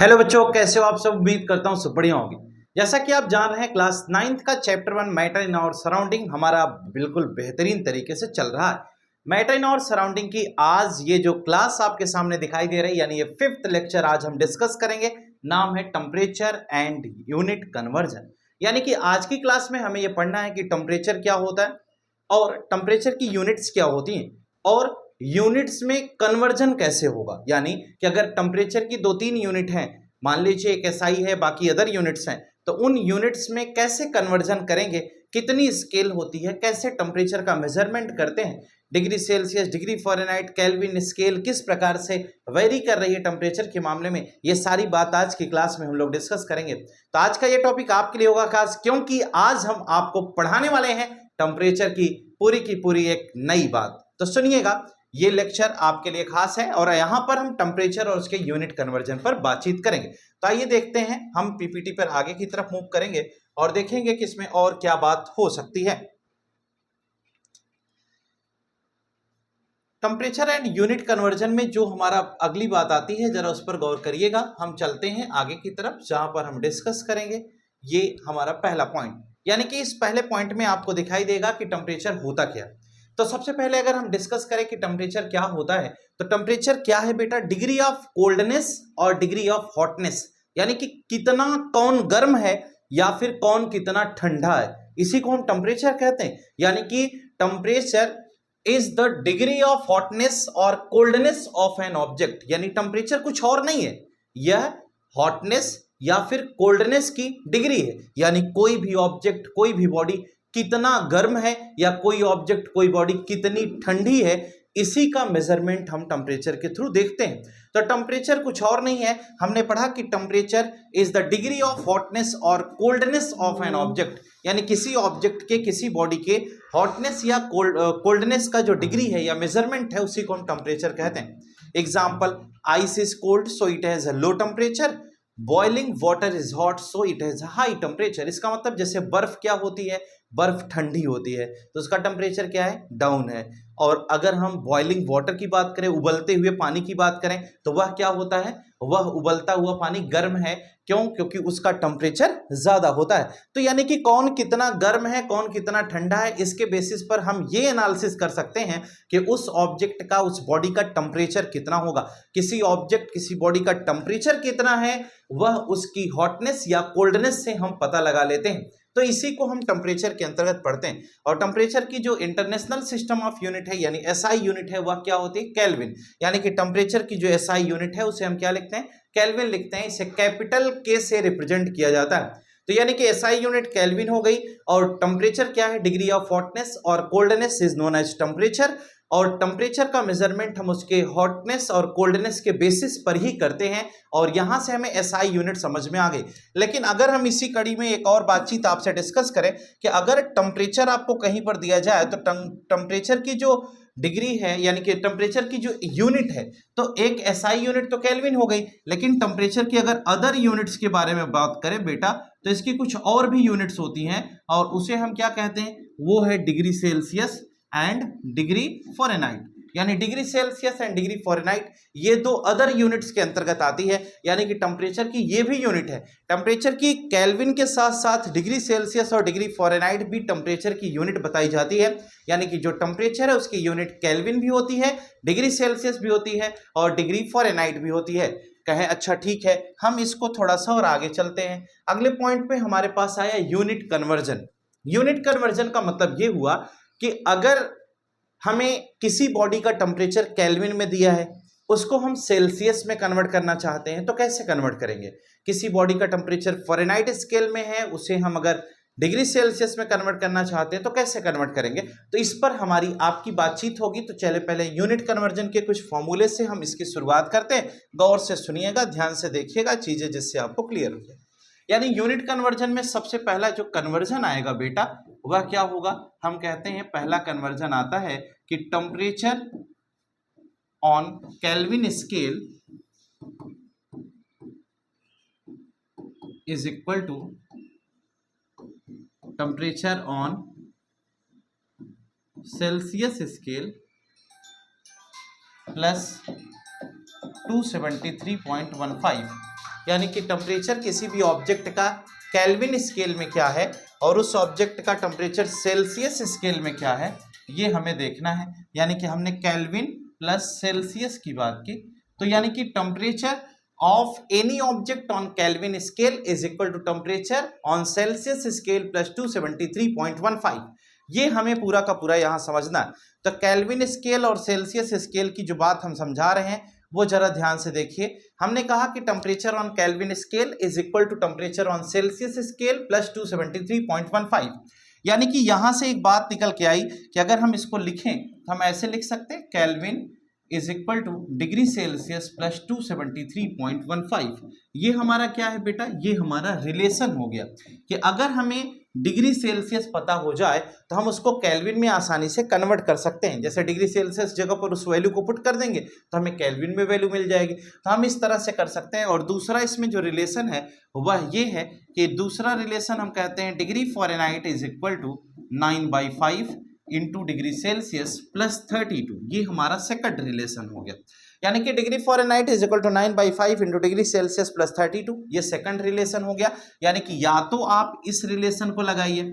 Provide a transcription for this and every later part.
Hello बच्चों, कैसे हो आप सब। उम्मीद करता हूँ सब बढ़िया होगी। जैसा कि आप जान रहे हैं, क्लास 9th का chapter 1 matter in our surrounding हमारा बिल्कुल बेहतरीन तरीके से चल रहा है। मैटर इन आवर सराउंडिंग की आज ये जो क्लास आपके सामने दिखाई दे रही है, यानी ये 5th लेक्चर आज हम डिस्कस करेंगे। नाम है टेम्परेचर एंड यूनिट कन्वर्जन। यानी कि आज की क्लास में हमें ये पढ़ना है कि टेम्परेचर क्या होता है और टेम्परेचर की यूनिट्स क्या होती हैं और यूनिट्स में कन्वर्जन कैसे होगा। यानी कि अगर टेम्परेचर की 2-3 यूनिट हैं, मान लीजिए एक एसआई है, बाकी अदर यूनिट्स हैं, तो उन यूनिट्स में कैसे कन्वर्जन करेंगे, कितनी स्केल होती है, कैसे टेम्परेचर का मेजरमेंट करते हैं, degree Celsius, degree Fahrenheit, kelvin scale किस प्रकार से वेरी कर रही है टेम्परेचर के मामले में, ये सारी बात आज की क्लास में हम लोग डिस्कस करेंगे। तो आज का ये टॉपिक आपके लिए होगा खास, क्योंकि आज हम आपको पढ़ाने वाले हैं टेम्परेचर की पूरी एक नई बात। तो सुनिएगा, ये लेक्चर आपके लिए खास है और यहां पर हम टेम्परेचर और उसके यूनिट कन्वर्जन पर बातचीत करेंगे। तो आइए देखते हैं, हम पीपीटी पर आगे की तरफ मूव करेंगे और देखेंगे कि इसमें और क्या बात हो सकती है। टेम्परेचर एंड यूनिट कन्वर्जन में जो हमारा अगली बात आती है, जरा उस पर गौर करिएगा। हम चलते हैं आगे की तरफ, जहां पर हम डिस्कस करेंगे ये हमारा पहला पॉइंट। यानी कि इस पहले पॉइंट में आपको दिखाई देगा कि टेम्परेचर होता क्या है। तो सबसे पहले अगर हम डिस्कस करें कि टेम्परेचर क्या होता है, तो टेम्परेचर क्या है बेटा, डिग्री ऑफ कोल्डनेस और डिग्री ऑफ हॉटनेस। यानी कि कितना कौन गर्म है या फिर कौन कितना ठंडा है, इसी को हम टेम्परेचर कहते हैं। यानी कि temperature is the degree of hotness और कोल्डनेस ऑफ एन ऑब्जेक्ट। यानी टेम्परेचर कुछ और नहीं है, यह हॉटनेस या फिर कोल्डनेस की डिग्री है। यानी कोई भी ऑब्जेक्ट, कोई भी बॉडी कितना गर्म है या कोई ऑब्जेक्ट, कोई बॉडी कितनी ठंडी है, इसी का मेजरमेंट हम टेम्परेचर के थ्रू देखते हैं। तो टेम्परेचर कुछ और नहीं है, हमने पढ़ा कि temperature is the degree of hotness और कोल्डनेस ऑफ एन ऑब्जेक्ट। यानी किसी ऑब्जेक्ट के, किसी बॉडी के हॉटनेस या कोल्डनेस का जो डिग्री है या मेजरमेंट है, उसी को हम टेम्परेचर कहते हैं। Example, ice is cold so it has a low temperature, boiling water is hot so it has high temperature. इसका मतलब जैसे बर्फ क्या होती है, बर्फ ठंडी होती है तो उसका टेम्परेचर क्या है, डाउन है। और अगर हम बॉइलिंग वाटर की बात करें, उबलते हुए पानी की बात करें, तो वह क्या होता है, वह उबलता हुआ पानी गर्म है। क्यों? क्योंकि उसका टेम्परेचर ज्यादा होता है। तो यानी कि कौन कितना गर्म है, कौन कितना ठंडा है, इसके बेसिस पर हम ये एनालिसिस कर सकते हैं कि उस ऑब्जेक्ट का, उस बॉडी का टेम्परेचर कितना होगा। किसी ऑब्जेक्ट, किसी बॉडी का टेम्परेचर कितना है, वह उसकी हॉटनेस या कोल्डनेस से हम पता लगा लेते हैं। तो इसी को हम टेम्परेचर के अंतर्गत पढ़ते हैं। और टेम्परेचर की जो इंटरनेशनल सिस्टम ऑफ यूनिट है, यानी एसआई यूनिट है, वह क्या होती है, केल्विन। यानी कि टेम्परेचर की जो एसआई यूनिट है उसे हम क्या लिखते हैं, केल्विन लिखते हैं। इसे कैपिटल के से रिप्रेजेंट किया जाता है। तो यानी कि एसआई यूनिट केल्विन हो गई। और टेम्परेचर क्या है, डिग्री ऑफ हॉटनेस, और coldness is known as temperature. और टेम्परेचर का मेजरमेंट हम उसके हॉटनेस और कोल्डनेस के बेसिस पर ही करते हैं। और यहां से हमें एसआई यूनिट समझ में आ गई। लेकिन अगर हम इसी कड़ी में एक और बातचीत आपसे डिस्कस करें कि अगर टेम्परेचर आपको कहीं पर दिया जाए, तो टेम्परेचर की जो डिग्री है, यानी कि टेम्परेचर की जो यूनिट है, तो एक एसआई यूनिट तो केल्विन हो गई, लेकिन टेम्परेचर की अगर अदर यूनिट्स के बारे में बात करें बेटा, तो इसकी कुछ और भी यूनिट्स होती हैं और उसे हम क्या कहते हैं, वो है degree Celsius and degree Fahrenheit. यानी degree Celsius and degree Fahrenheit ये दो अदर यूनिट्स के अंतर्गत आती है। यानी कि टेम्परेचर की ये भी यूनिट है। टेम्परेचर की केल्विन के साथ साथ डिग्री सेल्सियस और डिग्री फ़ारेनहाइट भी टेम्परेचर की यूनिट बताई जाती है। यानी कि जो टेम्परेचर है उसकी यूनिट केल्विन भी होती है, डिग्री सेल्सियस भी होती है और डिग्री फ़ारेनहाइट भी होती है। कहें अच्छा ठीक है, हम इसको थोड़ा सा और आगे चलते हैं। अगले पॉइंट पे हमारे पास आया यूनिट कन्वर्जन। यूनिट कन्वर्जन का मतलब ये हुआ कि अगर हमें किसी बॉडी का टेम्परेचर केल्विन में दिया है, उसको हम सेल्सियस में कन्वर्ट करना चाहते हैं, तो कैसे कन्वर्ट करेंगे। किसी बॉडी का टेम्परेचर फ़ारेनहाइट स्केल में है, उसे हम अगर डिग्री सेल्सियस में कन्वर्ट करना चाहते हैं तो कैसे कन्वर्ट करेंगे। तो इस पर हमारी आपकी बातचीत होगी। तो चले पहले यूनिट कन्वर्जन के कुछ फॉर्मूले से हम इसकी शुरुआत करते हैं। गौर से सुनिएगा, ध्यान से देखिएगा चीजें, जिससे आपको क्लियर हो जाए। यानी यूनिट कन्वर्जन में सबसे पहला जो कन्वर्जन आएगा बेटा, वह क्या होगा, हम कहते हैं पहला कन्वर्जन आता है कि temperature on Kelvin scale is equal to temperature on Celsius scale plus 273.15। यानी कि टेम्परेचर किसी भी ऑब्जेक्ट का केल्विन स्केल में क्या है और उस ऑब्जेक्ट का टेम्परेचर सेल्सियस स्केल में क्या है, ये हमें देखना है। यानी कि हमने केल्विन प्लस सेल्सियस की बात की, तो यानी कि temperature of any object on Kelvin scale is equal to temperature on Celsius scale plus 273.15। ये हमें पूरा का पूरा यहाँ समझना है। तो केल्विन स्केल और सेल्सियस स्केल की जो बात हम समझा रहे हैं वो जरा ध्यान से देखिए। हमने कहा कि temperature on Kelvin scale is equal to temperature on Celsius scale plus 273.15। यानी कि यहां से एक बात निकल के आई कि अगर हम इसको लिखें तो हम ऐसे लिख सकते हैं kelvin is equal two degree Celsius plus 273.15। ये हमारा क्या है बेटा, ये हमारा रिलेशन हो गया कि अगर हमें डिग्री सेल्सियस पता हो जाए तो हम उसको केल्विन में आसानी से कन्वर्ट कर सकते हैं। जैसे डिग्री सेल्सियस जगह पर उस वैल्यू को पुट कर देंगे तो हमें केल्विन में वैल्यू मिल जाएगी, तो हम इस तरह से कर सकते हैं। और दूसरा इसमें जो रिलेशन है वह ये है कि दूसरा रिलेशन हम कहते हैं degree Fahrenheit is equal to 9/5 into degree Celsius plus 32। ये हमारा सेकंड रिलेशन हो गया। यानी कि degree Fahrenheit is equal to 9/5 into degree Celsius plus 32, ये सेकंड रिलेशन हो गया। यानी कि या तो आप इस रिलेशन को लगाइए,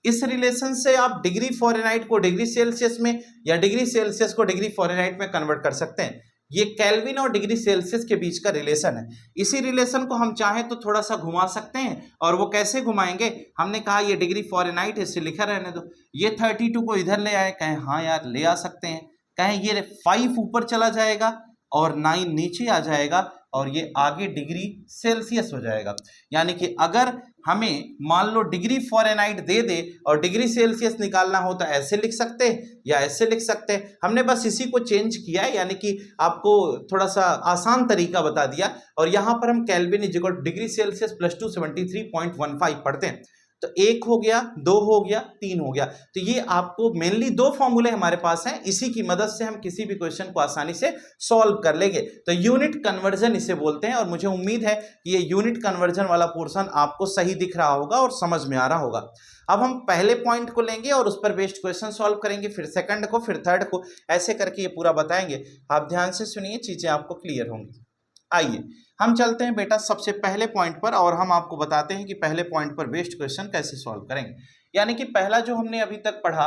इस रिलेशन से आप डिग्री फ़ारेनहाइट को डिग्री सेल्सियस में या डिग्री सेल्सियस को डिग्री फ़ारेनहाइट में कन्वर्ट कर सकते हैं। ये केल्विन और डिग्री सेल्सियस के बीच का रिलेशन है। इसी रिलेशन को हम चाहें तो थोड़ा सा घुमा सकते हैं, और वो कैसे घुमाएंगे, हमने कहा ये डिग्री फ़ारेनहाइट इसे लिखा रहने दो, ये 32 को इधर ले आए, कहें हाँ यार ले आ सकते हैं, कहें ये 5 ऊपर चला जाएगा और 9 नीचे आ जाएगा और ये आगे डिग्री सेल्सियस हो जाएगा। यानी कि अगर हमें मान लो डिग्री फ़ारेनहाइट दे दे और डिग्री सेल्सियस निकालना हो तो ऐसे लिख सकते हैं या ऐसे लिख सकते हैं। हमने बस इसी को चेंज किया है, यानी कि आपको थोड़ा सा आसान तरीका बता दिया। और यहाँ पर हम kelvin is equal two degree Celsius plus 273.15 पढ़ते हैं। तो 1 हो गया, 2 हो गया, 3 हो गया। तो ये आपको मेनली 2 फॉर्मूले हमारे पास हैं, इसी की मदद से हम किसी भी क्वेश्चन को आसानी से सॉल्व कर लेंगे। तो यूनिट कन्वर्जन इसे बोलते हैं, और मुझे उम्मीद है कि ये यूनिट कन्वर्जन वाला पोर्शन आपको सही दिख रहा होगा और समझ में आ रहा होगा। अब हम पहले पॉइंट को लेंगे और उस पर बेस्ड क्वेश्चन सॉल्व करेंगे, फिर सेकंड को, फिर थर्ड को, ऐसे करके ये पूरा बताएंगे। आप ध्यान से सुनिए, चीजें आपको क्लियर होंगी। आइए हम चलते हैं बेटा सबसे पहले पॉइंट पर, और हम आपको बताते हैं कि पहले पॉइंट पर बेस्ड क्वेश्चन कैसे सॉल्व करेंगे। यानी कि पहला जो हमने अभी तक पढ़ा,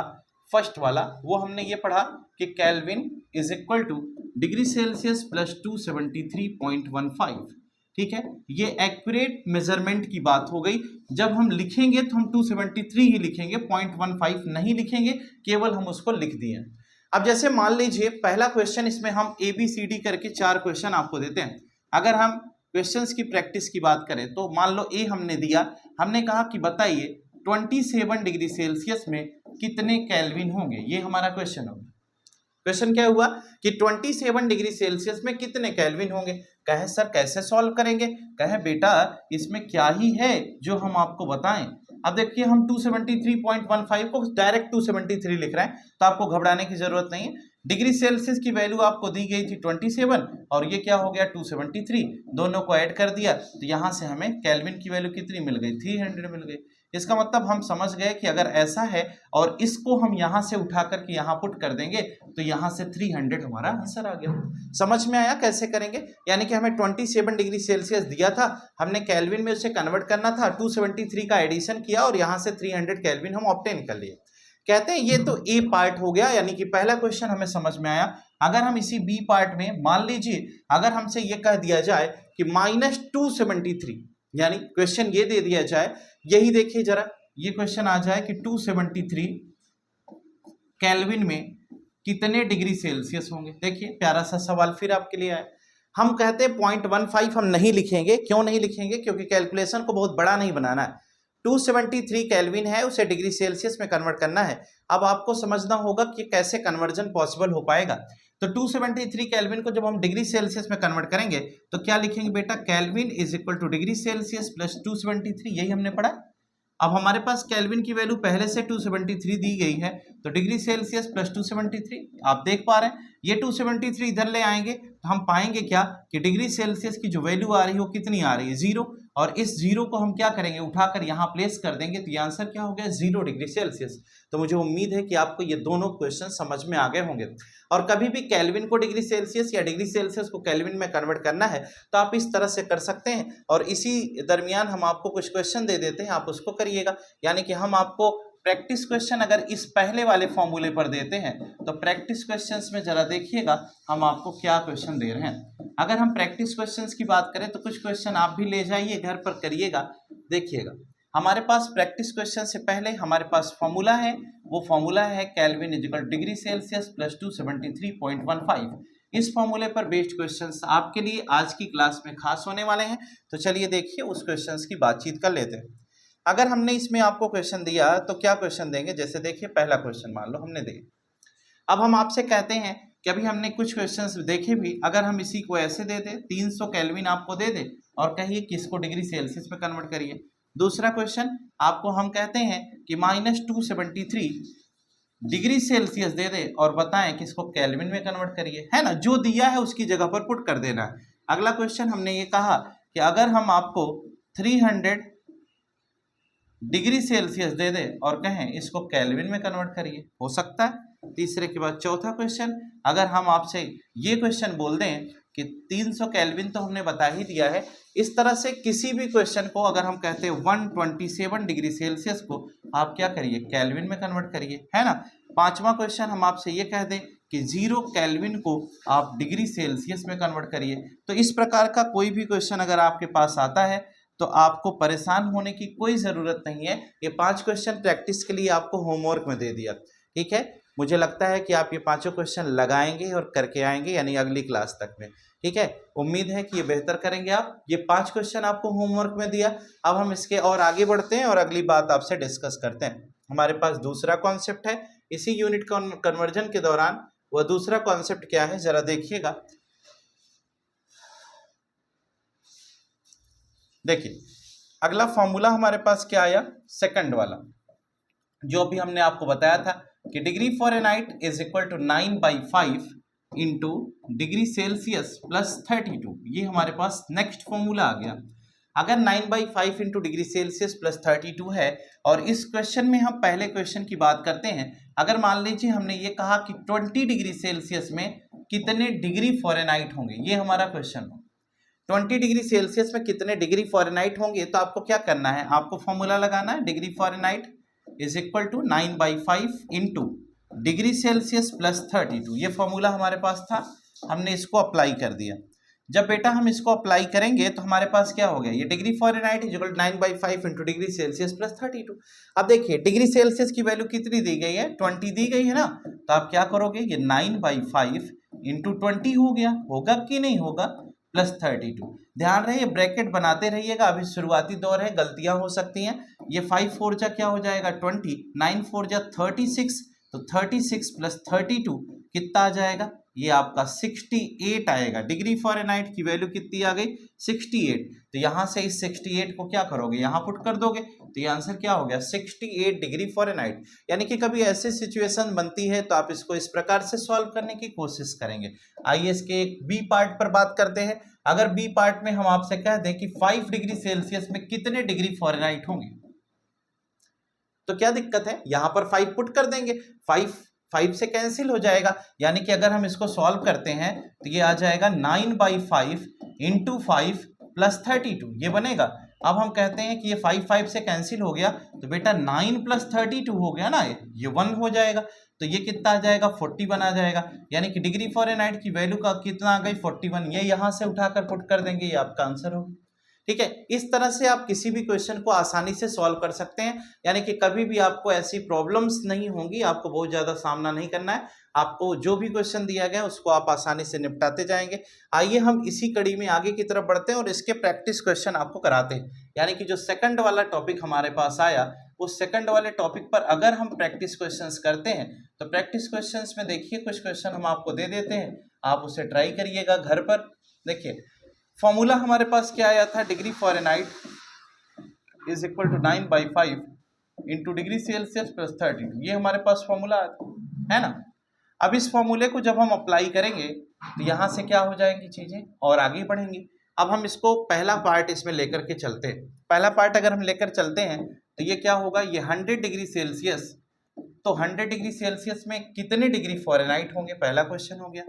फर्स्ट वाला, वो हमने ये पढ़ा कि kelvin is equal two degree Celsius plus 273.15। ठीक है, ये एक्यूरेट मेजरमेंट की बात हो गई। जब हम लिखेंगे तो हम 273 ही लिखेंगे, 0.15 नहीं लिखेंगे, केवल हम उसको लिख दिए। अब जैसे मान लीजिए पहला क्वेश्चन, इसमें हम ABCD करके 4 क्वेश्चन आपको देते हैं। अगर हम क्वेश्चंस की प्रैक्टिस की बात करें तो मान लो ए हमने दिया, हमने कहा कि बताइए 27 डिग्री सेल्सियस में कितने केल्विन होंगे, ये हमारा क्वेश्चन होगा। क्वेश्चन क्या हुआ कि 27 डिग्री सेल्सियस में कितने केल्विन होंगे। कहे सर कैसे सॉल्व करेंगे, कहे बेटा इसमें क्या ही है जो हम आपको बताएं। अब देखिए हम 273.15 को डायरेक्ट 273 लिख रहे हैं, तो आपको घबराने की जरूरत नहीं है। डिग्री सेल्सियस की वैल्यू आपको दी गई थी 27 और ये क्या हो गया 273, दोनों को ऐड कर दिया तो यहाँ से हमें केल्विन की वैल्यू कितनी मिल गई, 300 मिल गई। इसका मतलब हम समझ गए कि अगर ऐसा है और इसको हम यहाँ से उठा करके यहाँ पुट कर देंगे तो यहाँ से 300 हमारा आंसर आ गया। समझ में आया कैसे करेंगे। यानी कि हमें 27 डिग्री सेल्सियस दिया था, हमने केल्विन में उसे कन्वर्ट करना था, 273 का एडिशन किया और यहाँ से 300 केल्विन हम ऑब्टेन कर लिए। कहते हैं ये तो ए पार्ट हो गया, यानी कि पहला क्वेश्चन हमें समझ में आया। अगर हम इसी बी पार्ट में मान लीजिए अगर हमसे ये कह दिया जाए कि -273, यानी क्वेश्चन ये दे दिया जाए, यही देखिए जरा, ये क्वेश्चन आ जाए कि 273 केल्विन में कितने डिग्री सेल्सियस होंगे। देखिए प्यारा सा सवाल फिर आपके लिए आया। हम कहते हैं 0.15 हम नहीं लिखेंगे। क्यों नहीं लिखेंगे, क्योंकि कैलकुलेशन को बहुत बड़ा नहीं बनाना है। 273 केल्विन है, उसे डिग्री सेल्सियस में कन्वर्ट करना है। अब आपको समझना होगा कि कैसे कन्वर्जन पॉसिबल हो पाएगा। तो 273 केल्विन को जब हम डिग्री सेल्सियस में कन्वर्ट करेंगे तो क्या लिखेंगे बेटा, kelvin is equal two degree Celsius plus 273, यही हमने पढ़ा। अब हमारे पास केल्विन की वैल्यू पहले से 273 दी गई है, तो डिग्री सेल्सियस प्लस 273 आप देख पा रहे हैं। ये 273 इधर ले आएंगे तो हम पाएंगे क्या कि डिग्री सेल्सियस की जो वैल्यू आ रही है वो कितनी आ रही है 0, और इस 0 को हम क्या करेंगे उठाकर यहाँ प्लेस कर देंगे, तो ये आंसर क्या हो गया 0 डिग्री सेल्सियस। तो मुझे उम्मीद है कि आपको ये दोनों क्वेश्चन समझ में आ गए होंगे। और कभी भी केल्विन को डिग्री सेल्सियस या डिग्री सेल्सियस को केल्विन में कन्वर्ट करना है तो आप इस तरह से कर सकते हैं, और इसी दरमियान हम आपको कुछ क्वेश्चन दे देते हैं, आप उसको करिएगा। यानी कि हम आपको प्रैक्टिस क्वेश्चन अगर इस पहले वाले फॉर्मूले पर देते हैं तो प्रैक्टिस क्वेश्चंस में जरा देखिएगा हम आपको क्या क्वेश्चन दे रहे हैं। अगर हम प्रैक्टिस क्वेश्चंस की बात करें तो कुछ क्वेश्चन आप भी ले जाइए घर पर करिएगा। देखिएगा हमारे पास प्रैक्टिस क्वेश्चन से पहले हमारे पास फॉर्मूला है, वो फॉर्मूला है kelvin equal degree Celsius plus 273.15। इस फॉर्मूले पर बेस्ड क्वेश्चंस आपके लिए आज की क्लास में खास होने वाले हैं। तो चलिए देखिए उस क्वेश्चंस की बातचीत कर लेते हैं। अगर हमने इसमें आपको क्वेश्चन दिया तो क्या क्वेश्चन देंगे, जैसे देखिए पहला क्वेश्चन मान लो हमने दिया। अब हम आपसे कहते हैं कि अभी हमने कुछ क्वेश्चंस देखे भी, अगर हम इसी को ऐसे दे दें 300 केल्विन आपको दे दे और कहिए कि इसको डिग्री सेल्सियस में कन्वर्ट करिए। दूसरा क्वेश्चन आपको हम कहते हैं कि -273 डिग्री सेल्सियस दे दे और बताएं कि इसको केल्विन में कन्वर्ट करिए, है ना, जो दिया है उसकी जगह पर पुट कर देना है। अगला क्वेश्चन हमने ये कहा कि अगर हम आपको 300 डिग्री सेल्सियस दे दे और कहें इसको केल्विन में कन्वर्ट करिए, हो सकता है। तीसरे के बाद चौथा क्वेश्चन, अगर हम आपसे ये क्वेश्चन बोल दें कि 300 केल्विन तो हमने बता ही दिया है, इस तरह से किसी भी क्वेश्चन को अगर हम कहते हैं 127 डिग्री सेल्सियस को आप क्या करिए केल्विन में कन्वर्ट करिए, है ना। पांचवा क्वेश्चन हम आपसे ये कह दें कि 0 केल्विन को आप डिग्री सेल्सियस में कन्वर्ट करिए। तो इस प्रकार का कोई भी क्वेश्चन अगर आपके पास आता है तो आपको परेशान होने की कोई ज़रूरत नहीं है। ये 5 क्वेश्चन प्रैक्टिस के लिए आपको होमवर्क में दे दिया, ठीक है। मुझे लगता है कि आप ये 5 क्वेश्चन लगाएंगे और करके आएंगे, यानी अगली क्लास तक में, ठीक है। उम्मीद है कि ये बेहतर करेंगे आप। ये 5 क्वेश्चन आपको होमवर्क में दिया। अब हम इसके और आगे बढ़ते हैं और अगली बात आपसे डिस्कस करते हैं। हमारे पास दूसरा कॉन्सेप्ट है इसी यूनिट कन्वर्जन के दौरान। वह दूसरा कॉन्सेप्ट क्या है जरा देखिएगा। देखिए अगला फॉर्मूला हमारे पास क्या आया, सेकंड वाला, जो अभी हमने आपको बताया था कि degree Fahrenheit is equal to 9/5 into degree Celsius plus 32। ये हमारे पास नेक्स्ट फॉर्मूला आ गया। अगर 9/5 इंटू डिग्री सेल्सियस प्लस 32 है और इस क्वेश्चन में हम पहले क्वेश्चन की बात करते हैं, अगर मान लीजिए हमने ये कहा कि 20 डिग्री सेल्सियस में कितने डिग्री फॉरेनहाइट होंगे, ये हमारा क्वेश्चन हो। 20 डिग्री सेल्सियस में कितने डिग्री फॉरेनहाइट होंगे, तो आपको क्या करना है, आपको फॉर्मूला लगाना है degree Fahrenheit is equal to 9/5 into degree Celsius plus 32। ये फॉर्मूला हमारे पास था, हमने इसको अप्लाई कर दिया। जब बेटा हम इसको अप्लाई करेंगे तो हमारे पास क्या हो गया, ये degree Fahrenheit is equal to 9/5 into degree Celsius plus 32। अब देखिए डिग्री सेल्सियस की वैल्यू कितनी दी गई है, 20 दी गई है ना। तो आप क्या करोगे, ये 9/5 इंटू 20 हो गया, होगा कि नहीं होगा, प्लस 32। ध्यान रहे ब्रैकेट बनाते रहिएगा, अभी शुरुआती दौर है, गलतियां हो सकती हैं। ये 5 4 जा क्या हो जाएगा 20, 9 4 जा 36, तो 36 प्लस 32 कितना आ जाएगा, ये आपका 68 आएगा। डिग्री फॉरेनहाइट की वैल्यू कितनी आ गई 68। तो यहाँ से इस 68 को क्या करोगे, यहाँ पुट कर दोगे, तो ये आंसर क्या हो गया 68 डिग्री फॉरेनहाइट। यानी कि कभी ऐसी सिचुएशन बनती है तो आप इसको इस प्रकार से सॉल्व करने की कोशिश करेंगे। आइए इसके एक बी पार्ट पर बात करते हैं। अगर बी पार्ट में हम आपसे कह दें कि 5 डिग्री सेल्सियस में कितने डिग्री फॉरेनहाइट होंगे, तो क्या दिक्कत है, यहां पर 5 पुट कर देंगे, 5 से कैंसिल हो जाएगा। यानी कि अगर हम इसको सॉल्व करते हैं तो ये आ जाएगा 9/5 इंटू 5 प्लस 32, ये बनेगा। अब हम कहते हैं कि ये 5 से कैंसिल हो गया, तो बेटा 9 प्लस 32 हो गया ना, ये 1 हो जाएगा। तो ये कितना आ जाएगा 41 आ जाएगा। यानी कि डिग्री फॉरेनहाइट की वैल्यू का कितना आ गई 41, ये यहाँ से उठाकर पुट कर देंगे, ये आपका आंसर होगा। ठीक है, इस तरह से आप किसी भी क्वेश्चन को आसानी से सॉल्व कर सकते हैं। यानी कि कभी भी आपको ऐसी प्रॉब्लम्स नहीं होंगी, आपको बहुत ज़्यादा सामना नहीं करना है। आपको जो भी क्वेश्चन दिया गया उसको आप आसानी से निपटाते जाएंगे। आइए हम इसी कड़ी में आगे की तरफ बढ़ते हैं और इसके प्रैक्टिस क्वेश्चन आपको कराते हैं। यानी कि जो सेकंड वाला टॉपिक हमारे पास आया, उस सेकंड वाले टॉपिक पर अगर हम प्रैक्टिस क्वेश्चंस करते हैं तो प्रैक्टिस क्वेश्चंस में देखिए कुछ क्वेश्चन हम आपको दे देते हैं, आप उसे ट्राई करिएगा घर पर। देखिए फॉर्मूला हमारे पास क्या आया था, degree Fahrenheit is equal to 9/5 into degree Celsius plus 32, ये हमारे पास फॉर्मूला है ना। अब इस फॉर्मूले को जब हम अप्लाई करेंगे तो यहाँ से क्या हो जाएंगी चीजें और आगे बढ़ेंगी। अब हम इसको पहला पार्ट इसमें लेकर के चलते हैं। पहला पार्ट अगर हम लेकर चलते हैं तो ये क्या होगा, ये 100 डिग्री सेल्सियस, तो 100 डिग्री सेल्सियस में कितने डिग्री फ़ारेनहाइट होंगे, पहला क्वेश्चन हो गया।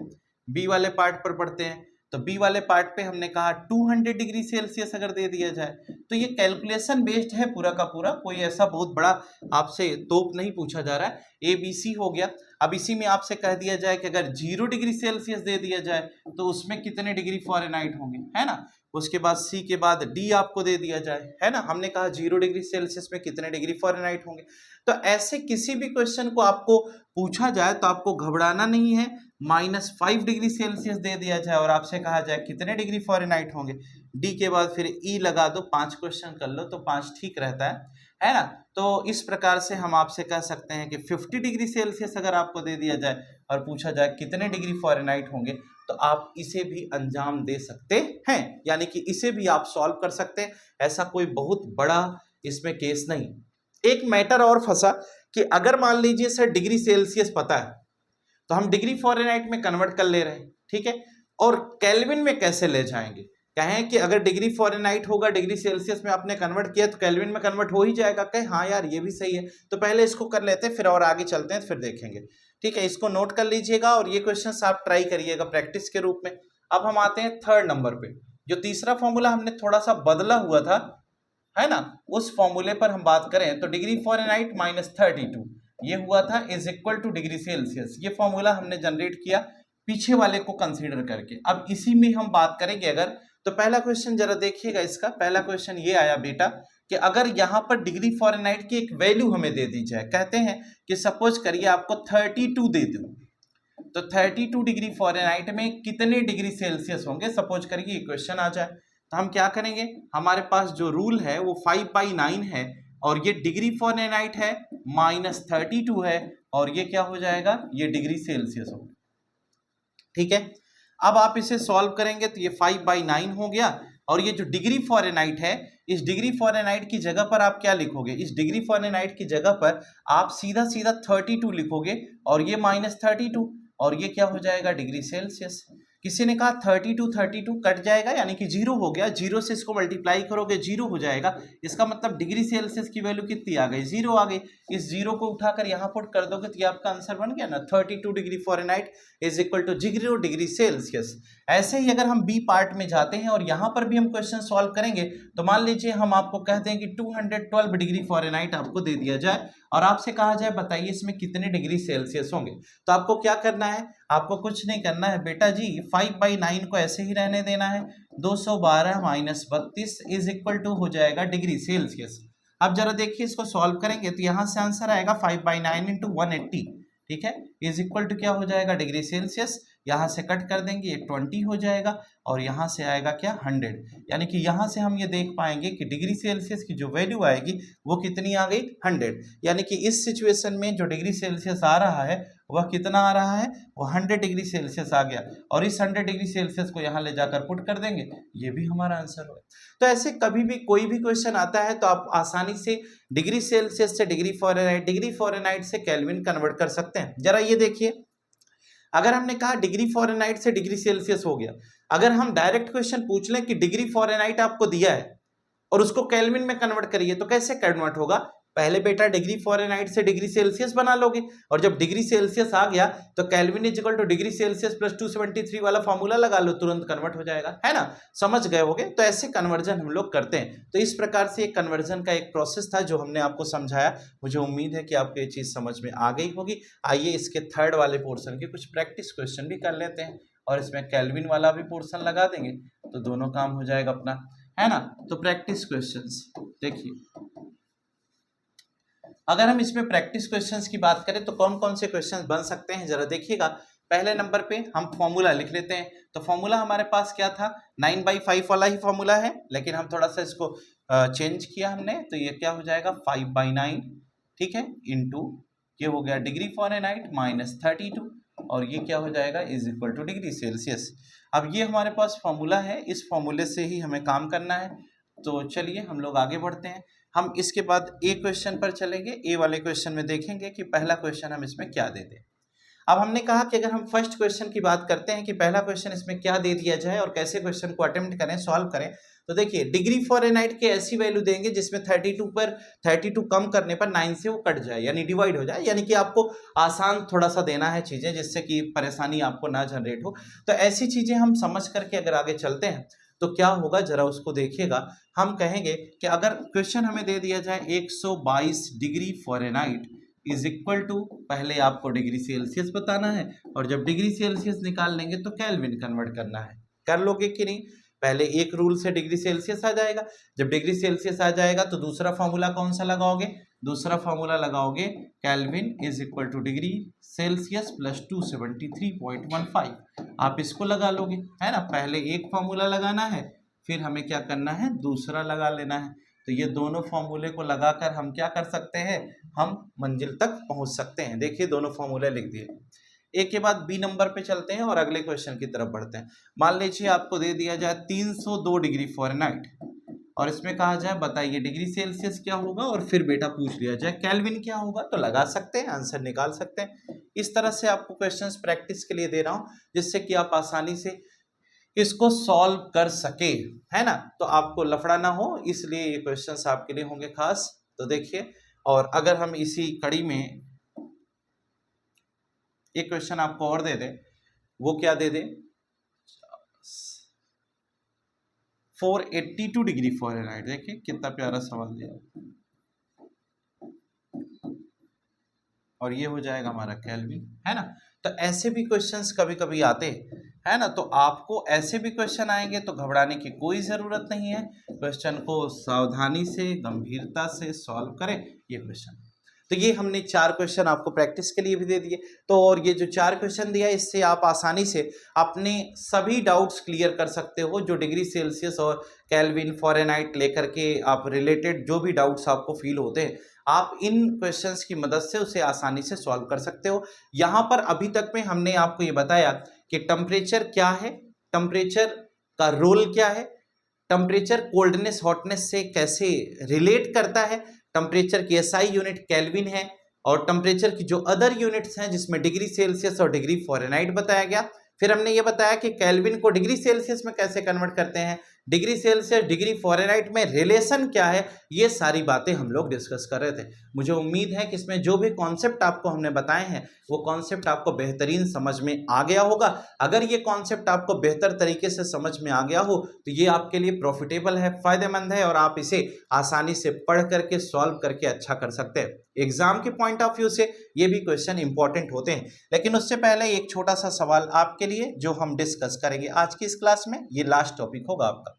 बी वाले पार्ट पर पढ़ते हैं, तो बी वाले पार्ट पे हमने कहा 200 डिग्री सेल्सियस अगर दे दिया जाए, तो ये कैलकुलेशन बेस्ड है पूरा का पूरा, कोई ऐसा बहुत बड़ा आपसे तोप नहीं पूछा जा रहा है। ए बी सी हो गया। अब इसी में आपसे कह दिया जाए कि अगर 0 डिग्री सेल्सियस दे दिया जाए तो उसमें कितने डिग्री फ़ारेनहाइट होंगे, है ना। उसके बाद सी के बाद डी आपको दे दिया जाए, है ना, हमने कहा 0 डिग्री सेल्सियस में कितने डिग्री फ़ारेनहाइट होंगे। तो ऐसे किसी भी क्वेश्चन को आपको पूछा जाए तो आपको घबराना नहीं है। -5 डिग्री सेल्सियस दे दिया जाए और आपसे कहा जाए कितने डिग्री फ़ारेनहाइट होंगे, डी के बाद फिर ई लगा दो, 5 क्वेश्चन कर लो तो 5 ठीक रहता है ना। तो इस प्रकार से हम आपसे कह सकते हैं कि 50 डिग्री सेल्सियस अगर आपको दे दिया जाए और पूछा जाए कितने डिग्री फ़ारेनहाइट होंगे, तो आप इसे भी अंजाम दे सकते हैं, यानी कि इसे भी आप सॉल्व कर सकते हैं। ऐसा कोई बहुत बड़ा इसमें केस नहीं। एक मैटर और फंसा कि अगर मान लीजिए सर डिग्री सेल्सियस पता है तो हम डिग्री फ़ारेनहाइट में कन्वर्ट कर ले रहे हैं, ठीक है, और केल्विन में कैसे ले जाएंगे। कहें कि अगर डिग्री फ़ारेनहाइट होगा, डिग्री सेल्सियस में आपने कन्वर्ट किया तो केल्विन में कन्वर्ट हो ही जाएगा। कहे हाँ यार ये भी सही है, तो पहले इसको कर लेते हैं फिर और आगे चलते हैं फिर देखेंगे, ठीक है। इसको नोट कर लीजिएगा और ये क्वेश्चन आप ट्राई करिएगा प्रैक्टिस के रूप में। अब हम आते हैं थर्ड नंबर पे। जो तीसरा फॉर्मूला हमने थोड़ा सा बदला हुआ था, है ना, उस फॉर्मूले पर हम बात करें तो डिग्री फ़ारेनहाइट -32 ये हुआ था is equal two degree Celsius. ये फॉर्मूला हमने जनरेट किया पीछे वाले को कंसीडर करके। अब इसी में हम बात करेंगे अगर, तो पहला क्वेश्चन जरा देखिएगा इसका। पहला क्वेश्चन ये आया बेटा कि अगर यहाँ पर डिग्री फ़ारेनहाइट की एक वैल्यू हमें दे दी जाए, कहते हैं कि सपोज करिए आपको 32 दे दूं, तो 32 डिग्री फ़ारेनहाइट में कितने डिग्री सेल्सियस होंगे, सपोज करिए ये क्वेश्चन आ जाए। तो हम क्या करेंगे, हमारे पास जो रूल है वो 5/9 है और ये डिग्री फ़ारेनहाइट है, -32 है और ये क्या हो जाएगा, ये डिग्री सेल्सियस होगा, ठीक है। अब आप इसे सॉल्व करेंगे तो ये 5/9 हो गया और ये जो डिग्री फ़ारेनहाइट है, इस डिग्री फ़ारेनहाइट की जगह पर आप क्या लिखोगे, इस डिग्री फ़ारेनहाइट की जगह पर आप सीधा सीधा 32 लिखोगे और ये -32 और ये क्या हो जाएगा डिग्री सेल्सियस। किसी ने कहा 32 कट जाएगा यानी कि 0 हो गया, 0 से इसको मल्टीप्लाई करोगे 0 हो जाएगा, इसका मतलब डिग्री सेल्सियस की वैल्यू कितनी आ गई, 0 आ गई। इस 0 को उठाकर यहाँ पुट कर दोगे तो ये आपका आंसर बन गया ना, 32 degree Fahrenheit is equal to 0 degree Celsius. ऐसे ही अगर हम बी पार्ट में जाते हैं और यहाँ पर भी हम क्वेश्चन सॉल्व करेंगे, तो मान लीजिए हम आपको कहते हैं कि 212 डिग्री फ़ारेनहाइट आपको दे दिया जाए और आपसे कहा जाए बताइए इसमें कितने डिग्री सेल्सियस होंगे। तो आपको क्या करना है, आपको कुछ नहीं करना है बेटा जी, 5/9 को ऐसे ही रहने देना है, 212 - 32 इज इक्वल टू हो जाएगा डिग्री सेल्सियस। अब जरा देखिए इसको सॉल्व करेंगे तो यहाँ से आंसर आएगा 5/9 × 180, ठीक है, इज इक्वल टू क्या हो जाएगा डिग्री सेल्सियस। यहाँ से कट कर देंगे ये 20 हो जाएगा और यहाँ से आएगा क्या 100, यानी कि यहाँ से हम ये देख पाएंगे कि डिग्री सेल्सियस की जो वैल्यू आएगी वो कितनी आ गई 100, यानी कि इस सिचुएशन में जो डिग्री सेल्सियस आ रहा है वह कितना आ रहा है, वो 100 डिग्री सेल्सियस आ गया और इस 100 डिग्री सेल्सियस को यहाँ ले जाकर पुट कर देंगे, ये भी हमारा आंसर होगा। तो ऐसे कभी भी कोई भी क्वेश्चन आता है तो आप आसानी से डिग्री सेल्सियस से डिग्री फ़ारेनहाइट से केल्विन कन्वर्ट कर सकते हैं। जरा ये देखिए, अगर हमने कहा डिग्री फ़ारेनहाइट से डिग्री सेल्सियस हो गया, अगर हम डायरेक्ट क्वेश्चन पूछ लें कि डिग्री फ़ारेनहाइट आपको दिया है और उसको केल्विन में कन्वर्ट करिए, तो कैसे कन्वर्ट होगा, पहले बेटा डिग्री फ़ारेनहाइट से डिग्री सेल्सियस बना लोगे और जब डिग्री सेल्सियस आ गया तो kelvin is equal two degree Celsius plus 273 वाला फॉर्मूला लगा लो, तुरंत कन्वर्ट हो जाएगा, है ना, समझ गए होगे। तो ऐसे कन्वर्जन हम लोग करते हैं। तो इस प्रकार से एक कन्वर्जन का एक प्रोसेस था जो हमने आपको समझाया। मुझे उम्मीद है कि आपको ये चीज़ समझ में आ गई होगी। आइए इसके थर्ड वाले पोर्शन के कुछ प्रैक्टिस क्वेश्चन भी कर लेते हैं और इसमें केल्विन वाला भी पोर्शन लगा देंगे तो दोनों काम हो जाएगा अपना, है ना। तो प्रैक्टिस क्वेश्चंस देखिए, अगर हम इसमें प्रैक्टिस क्वेश्चंस की बात करें तो कौन कौन से क्वेश्चंस बन सकते हैं जरा देखिएगा। पहले नंबर पे हम फॉर्मूला लिख लेते हैं। तो फॉर्मूला हमारे पास क्या था, 9/5 वाला ही फॉर्मूला है, लेकिन हम थोड़ा सा इसको चेंज किया हमने, तो ये क्या हो जाएगा 5/9, ठीक है, इंटू ये हो गया डिग्री फ़ारेनहाइट -32 और ये क्या हो जाएगा is equal two degree Celsius. अब ये हमारे पास फॉर्मूला है, इस फॉर्मूले से ही हमें काम करना है। तो चलिए हम लोग आगे बढ़ते हैं। हम इसके बाद ए क्वेश्चन पर चलेंगे। ए वाले क्वेश्चन में देखेंगे कि पहला क्वेश्चन हम इसमें क्या दे दें। अब हमने कहा कि अगर हम फर्स्ट क्वेश्चन की बात करते हैं कि पहला क्वेश्चन इसमें क्या दे दिया जाए और कैसे क्वेश्चन को अटेम्प्ट करें, सॉल्व करें, तो देखिए डिग्री फ़ारेनहाइट की ऐसी वैल्यू देंगे जिसमें 32 कम करने पर 9 से वो कट जाए यानी डिवाइड हो जाए, यानी कि आपको आसान थोड़ा सा देना है चीज़ें जिससे कि परेशानी आपको ना जनरेट हो। तो ऐसी चीज़ें हम समझ करके अगर आगे चलते हैं तो क्या होगा जरा उसको देखिएगा। हम कहेंगे कि अगर क्वेश्चन हमें दे दिया जाए 122 degree Fahrenheit is equal to, पहले आपको डिग्री सेल्सियस बताना है और जब डिग्री सेल्सियस निकाल लेंगे तो केल्विन कन्वर्ट करना है। कर लोगे कि नहीं? पहले एक रूल से डिग्री सेल्सियस आ जाएगा, जब डिग्री सेल्सियस आ जाएगा तो दूसरा फॉर्मूला कौन सा लगाओगे? दूसरा फॉर्मूला लगाओगे kelvin is equal two degree Celsius plus 273.15। आप इसको लगा लोगे, है ना। पहले एक फॉर्मूला लगाना है, फिर हमें क्या करना है, दूसरा लगा लेना है। तो ये दोनों फॉर्मूले को लगाकर हम क्या कर सकते हैं, हम मंजिल तक पहुंच सकते हैं। देखिए दोनों फॉर्मूले लिख दिए। एक के बाद बी नंबर पे चलते हैं और अगले क्वेश्चन की तरफ बढ़ते हैं। मान लीजिए आपको दे दिया जाए 302 डिग्री फ़ारेनहाइट और इसमें कहा जाए बताइए डिग्री सेल्सियस क्या होगा, और फिर बेटा पूछ लिया जाए केल्विन क्या होगा, तो लगा सकते हैं, आंसर निकाल सकते हैं। इस तरह से आपको क्वेश्चंस प्रैक्टिस के लिए दे रहा हूं जिससे कि आप आसानी से इसको सॉल्व कर सके, है ना। तो आपको लफड़ा ना हो, इसलिए ये क्वेश्चंस आपके लिए होंगे खास। तो देखिए, और अगर हम इसी कड़ी में एक क्वेश्चन आपको और दे दे, वो क्या दे दे, 482 डिग्री फ़ारेनहाइट। देखिए कितना प्यारा सवाल दिया, और ये हो जाएगा हमारा केल्विन, है ना। तो ऐसे भी क्वेश्चंस कभी कभी आते है ना, तो आपको ऐसे भी क्वेश्चन आएंगे तो घबराने की कोई ज़रूरत नहीं है। क्वेश्चन को सावधानी से गंभीरता से सॉल्व करें ये क्वेश्चन। तो ये हमने 4 क्वेश्चन आपको प्रैक्टिस के लिए भी दे दिए। तो और ये जो 4 क्वेश्चन दिया इससे आप आसानी से अपने सभी डाउट्स क्लियर कर सकते हो, जो डिग्री सेल्सियस और केल्विन फ़ारेनहाइट लेकर के आप रिलेटेड जो भी डाउट्स आपको फील होते हैं, आप इन क्वेश्चंस की मदद से उसे आसानी से सॉल्व कर सकते हो। यहाँ पर अभी तक में हमने आपको ये बताया कि टेम्परेचर क्या है, टेम्परेचर का रोल क्या है, टेम्परेचर कोल्डनेस हॉटनेस से कैसे रिलेट करता है, टेम्परेचर की एसआई यूनिट केल्विन है, और टेम्परेचर की जो अदर यूनिट्स हैं जिसमें डिग्री सेल्सियस और डिग्री फ़ारेनहाइट बताया गया। फिर हमने ये बताया कि केल्विन को डिग्री सेल्सियस में कैसे कन्वर्ट करते हैं, डिग्री सेल्सियस डिग्री फ़ारेनहाइट में रिलेशन क्या है, ये सारी बातें हम लोग डिस्कस कर रहे थे। मुझे उम्मीद है कि इसमें जो भी कॉन्सेप्ट आपको हमने बताए हैं वो कॉन्सेप्ट आपको बेहतरीन समझ में आ गया होगा। अगर ये कॉन्सेप्ट आपको बेहतर तरीके से समझ में आ गया हो तो ये आपके लिए प्रॉफिटेबल है, फ़ायदेमंद है, और आप इसे आसानी से पढ़ करके सॉल्व करके अच्छा कर सकते हैं। एग्जाम के पॉइंट ऑफ व्यू से ये भी क्वेश्चन इंपॉर्टेंट होते हैं। लेकिन उससे पहले एक छोटा सा सवाल आपके लिए जो हम डिस्कस करेंगे आज की इस क्लास में, ये लास्ट टॉपिक होगा आपका।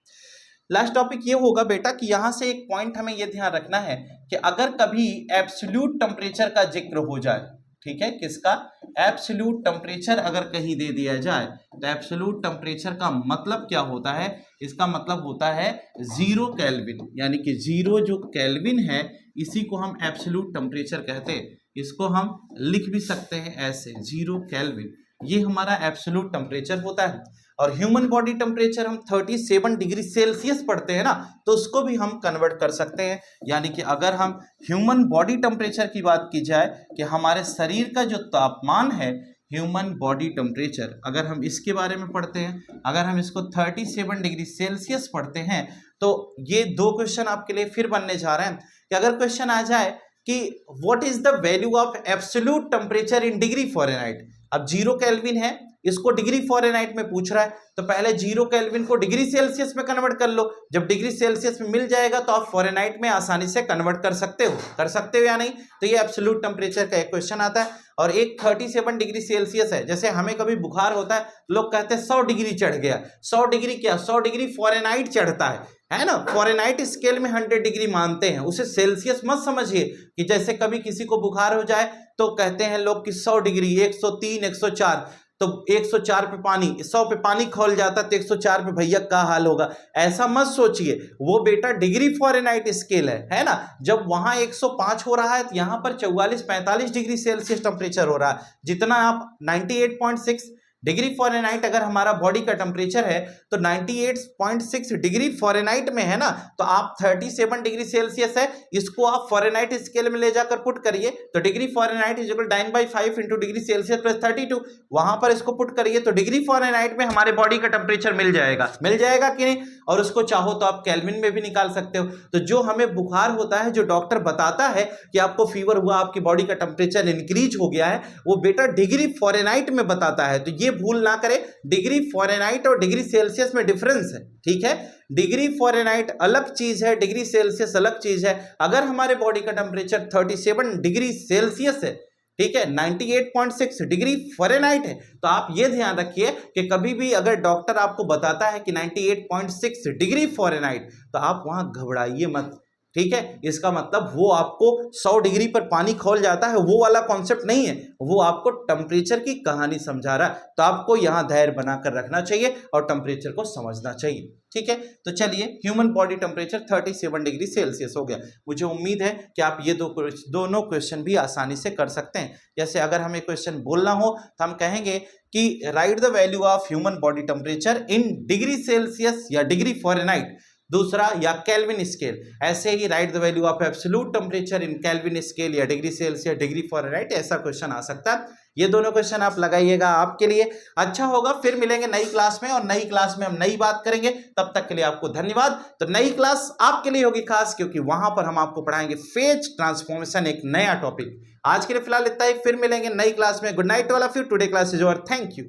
लास्ट टॉपिक ये होगा बेटा कि यहां से एक पॉइंट हमें ये ध्यान रखना है कि अगर कभी एब्सोल्यूट टेम्परेचर का जिक्र हो जाए, ठीक है, किसका, एब्सोल्यूट टेम्परेचर अगर कहीं दे दिया जाए तो एब्सोल्यूट टेम्परेचर का मतलब क्या होता है, इसका मतलब होता है 0 केल्विन, यानी कि 0 जो केल्विन है इसी को हम एब्सोल्यूट टेम्परेचर कहते हैं। इसको हम लिख भी सकते हैं ऐसे 0 केल्विन, ये हमारा एब्सोल्यूट टेम्परेचर होता है। और ह्यूमन बॉडी टेम्परेचर हम 37 डिग्री सेल्सियस पढ़ते हैं ना, तो उसको भी हम कन्वर्ट कर सकते हैं। यानी कि अगर हम ह्यूमन बॉडी टेम्परेचर की बात की जाए कि हमारे शरीर का जो तापमान है, ह्यूमन बॉडी टेम्परेचर, अगर हम इसके बारे में पढ़ते हैं, अगर हम इसको 37 डिग्री सेल्सियस पढ़ते हैं, तो ये 2 क्वेश्चन आपके लिए फिर बनने जा रहे हैं कि अगर क्वेश्चन आ जाए कि what is the value of absolute temperature in degree Fahrenheit. अब 0 केल्विन है, इसको डिग्री फ़ारेनहाइट में पूछ रहा है, तो पहले 0 केल्विन को डिग्री सेल्सियस में कन्वर्ट कर लो। जब डिग्री सेल्सियस में मिल जाएगा तो आप फ़ारेनहाइट में आसानी से कन्वर्ट कर सकते हो या नहीं। तो ये एब्सोल्यूट टेम्परेचर का एक क्वेश्चन आता है। और एक 37 डिग्री सेल्सियस है, जैसे हमें कभी बुखार होता है लोग कहते हैं 100 डिग्री चढ़ गया। 100 डिग्री क्या, 100 डिग्री फ़ारेनहाइट चढ़ता है ना। फ़ारेनहाइट स्केल में 100 डिग्री मानते हैं, उसे सेल्सियस मत समझिए कि जैसे कभी किसी को बुखार हो जाए तो कहते हैं लोग कि 100 डिग्री, 103, 104, तो 104 पे पानी, 100 पे पानी खौल जाता तो 104 पे भैया का हाल होगा, ऐसा मत सोचिए। वो बेटा डिग्री फ़ारेनहाइट स्केल है ना। जब वहां 105 हो रहा है तो यहाँ पर 44-45 डिग्री सेल्सियस टेम्परेचर हो रहा है। जितना आप 98.6 डिग्री फ़ारेनहाइट अगर हमारा बॉडी का टेम्परेचर है तो 98.6 डिग्री फ़ारेनहाइट में है ना, तो आप 37 डिग्री सेल्सियस है, इसको आप फ़ारेनहाइट स्केल में ले जाकर पुट करिए तो degree Fahrenheit is equal 9/5 into degree Celsius plus 32, वहां पर इसको पुट करिए तो डिग्री फ़ारेनहाइट में हमारे बॉडी का टेम्परेचर मिल जाएगा कि नहीं। और उसको चाहो तो आप केल्विन में भी निकाल सकते हो। तो जो हमें बुखार होता है, जो डॉक्टर बताता है कि आपको फीवर हुआ, आपकी बॉडी का टेम्परेचर इंक्रीज हो गया है, वो बेटा डिग्री फ़ारेनहाइट में बताता है। तो ये भूल ना करें, डिग्री फ़ारेनहाइट और डिग्री सेल्सियस में डिफरेंस है, ठीक है। डिग्री फ़ारेनहाइट अलग चीज है, डिग्री सेल्सियस अलग चीज है। अगर हमारे बॉडी का टेम्परेचर 37 डिग्री सेल्सियस है, ठीक है, 98.6 डिग्री फ़ारेनहाइट है, तो आप ये ध्यान रखिए कि कभी भी अगर डॉक्टर आपको बताता है कि 98.6 डिग्री फ़ारेनहाइट, तो आप वहां घबराइए मत, ठीक है। इसका मतलब वो आपको 100 डिग्री पर पानी खौल जाता है, वो वाला कॉन्सेप्ट नहीं है, वो आपको टेम्परेचर की कहानी समझा रहा है। तो आपको यहां धैर्य बनाकर रखना चाहिए और टेम्परेचर को समझना चाहिए, ठीक है। तो चलिए, human body temperature 37 degree Celsius हो गया। मुझे उम्मीद है कि आप ये दोनों क्वेश्चन भी आसानी से कर सकते हैं। जैसे अगर हमें क्वेश्चन बोलना हो तो हम कहेंगे कि write the value of human body temperature in degree Celsius या डिग्री फ़ारेनहाइट, दूसरा या केल्विन स्केल। ऐसे ही write the value of absolute temperature in Kelvin scale या डिग्री सेल्सियस डिग्री फ़ारेनहाइट, ऐसा क्वेश्चन आ सकता है। ये दोनों क्वेश्चन आप लगाइएगा, आपके लिए अच्छा होगा। फिर मिलेंगे नई क्लास में और नई क्लास में हम नई बात करेंगे। तब तक के लिए आपको धन्यवाद। तो नई क्लास आपके लिए होगी खास, क्योंकि वहां पर हम आपको पढ़ाएंगे फेज ट्रांसफॉर्मेशन, एक नया टॉपिक। आज के लिए फिलहाल इतना ही, फिर मिलेंगे नई क्लास में। Good night all of you. Today class is over. Thank you.